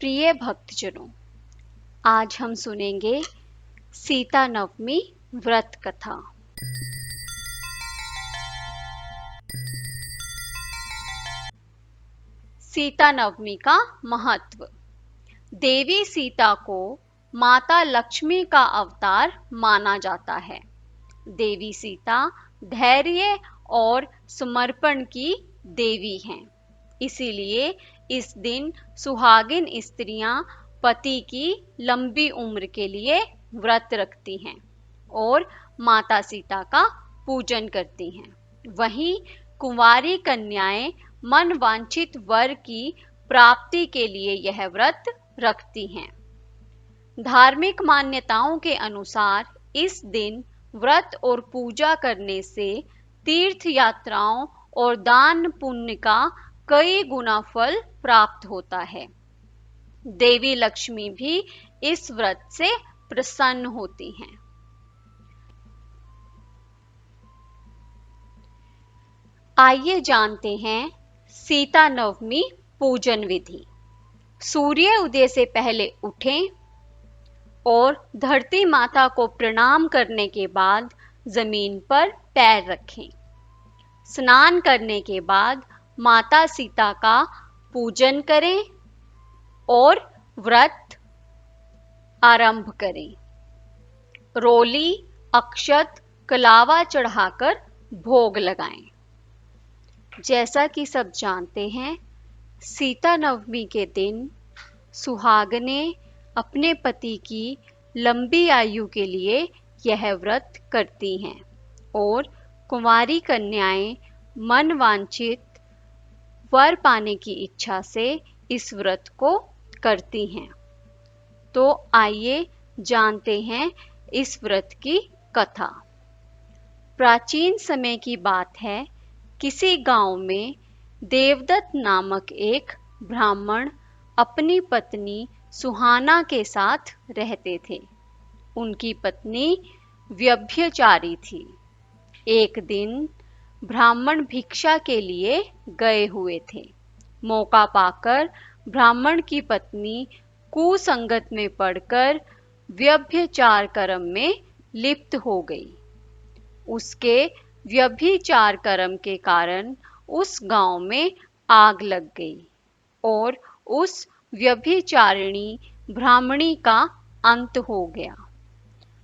प्रिय भक्तजनों, आज हम सुनेंगे सीता नवमी व्रत कथा। सीता नवमी का महत्व। देवी सीता को माता लक्ष्मी का अवतार माना जाता है। देवी सीता धैर्य और समर्पण की देवी हैं। इसीलिए इस दिन सुहागिन स्त्रियां पति की लंबी उम्र के लिए व्रत रखती हैं और माता सीता का पूजन करती हैं। वहीं कुंवारी कन्याएं मन वांछित वर की प्राप्ति के लिए यह व्रत रखती हैं। धार्मिक मान्यताओं के अनुसार इस दिन व्रत और पूजा करने से तीर्थ यात्राओं और दान पुण्य का कई गुना फल प्राप्त होता है। देवी लक्ष्मी भी इस व्रत से प्रसन्न होती हैं। आइए जानते हैं सीता नवमी पूजन विधि। सूर्य उदय से पहले उठें और धरती माता को प्रणाम करने के बाद जमीन पर पैर रखें। स्नान करने के बाद माता सीता का पूजन करें और व्रत आरंभ करें। रोली, अक्षत, कलावा चढ़ाकर भोग लगाएं। जैसा कि सब जानते हैं, सीता नवमी के दिन सुहागनें अपने पति की लंबी आयु के लिए यह व्रत करती हैं और कुंवारी कन्याएं मन वांछित वर पाने की इच्छा से इस व्रत को करती हैं। तो आइए जानते हैं इस व्रत की कथा। प्राचीन समय की बात है, किसी गांव में देवदत्त नामक एक ब्राह्मण अपनी पत्नी सुहाना के साथ रहते थे। उनकी पत्नी व्यभिचारी थी। एक दिन ब्राह्मण भिक्षा के लिए गए हुए थे। मौका पाकर ब्राह्मण की पत्नी कुसंगत में पड़कर व्यभिचार कर्म में लिप्त हो गई। उसके व्यभिचार कर्म के कारण उस गांव में आग लग गई और उस व्यभिचारिणी ब्राह्मणी का अंत हो गया।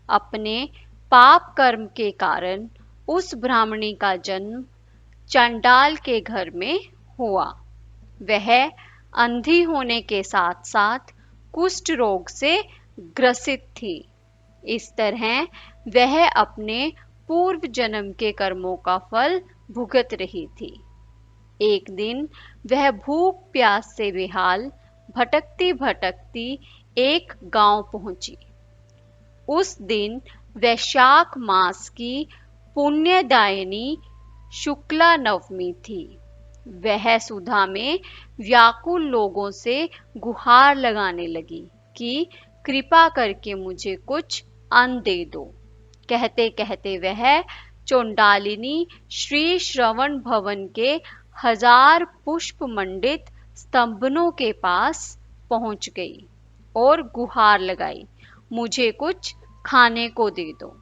अपने पाप कर्म के कारण उस ब्राह्मणी का जन्म चंडाल के घर में हुआ। वह अंधी होने के साथ साथ कुष्ठ रोग से ग्रसित थी। इस तरह वह अपने पूर्व जन्म के कर्मों का फल भुगत रही थी। एक दिन वह भूख प्यास से बेहाल भटकती भटकती एक गांव पहुंची। उस दिन वैशाख मास की पुण्यदायिनी शुक्ला नवमी थी। वह सुधा में व्याकुल लोगों से गुहार लगाने लगी कि कृपा करके मुझे कुछ अन्न दे दो। कहते कहते वह चंडालिनी श्री श्रवण भवन के 1000 पुष्प मंडित स्तंभनों के पास पहुंच गई और गुहार लगाई, मुझे कुछ खाने को दे दो।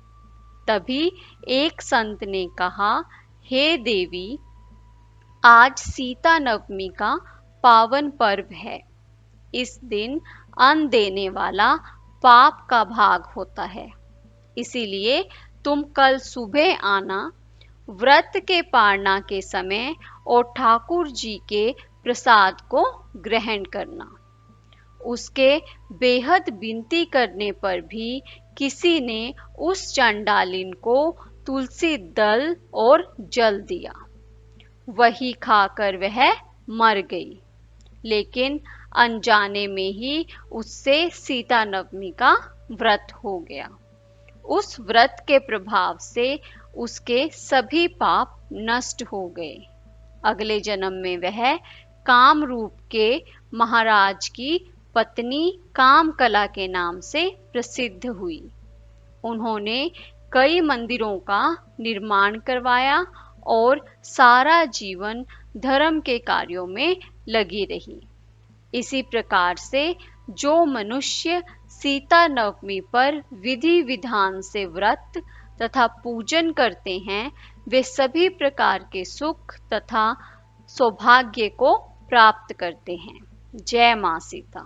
तभी एक संत ने कहा, हे देवी, आज सीता नवमी का पावन पर्व है। इस दिन अन्न देने वाला पाप का भाग होता है। इसीलिए तुम कल सुबह आना, व्रत के पारना के समय और ठाकुर जी के प्रसाद को ग्रहण करना। उसके बेहद विनती करने पर भी किसी ने उस चंडालिन को तुलसी दल और जल दिया। वही खाकर वह मर गई। लेकिन अनजाने में ही उससे सीता नवमी का व्रत हो गया। उस व्रत के प्रभाव से उसके सभी पाप नष्ट हो गए। अगले जन्म में वह कामरूप के महाराज की पत्नी कामकला के नाम से प्रसिद्ध हुई। उन्होंने कई मंदिरों का निर्माण करवाया और सारा जीवन धर्म के कार्यों में लगी रही। इसी प्रकार से जो मनुष्य सीता नवमी पर विधि विधान से व्रत तथा पूजन करते हैं वे सभी प्रकार के सुख तथा सौभाग्य को प्राप्त करते हैं। जय मां सीता।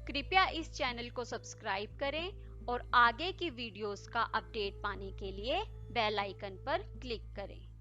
कृपया इस चैनल को सब्सक्राइब करें और आगे की वीडियोस का अपडेट पाने के लिए बेल आइकन पर क्लिक करें।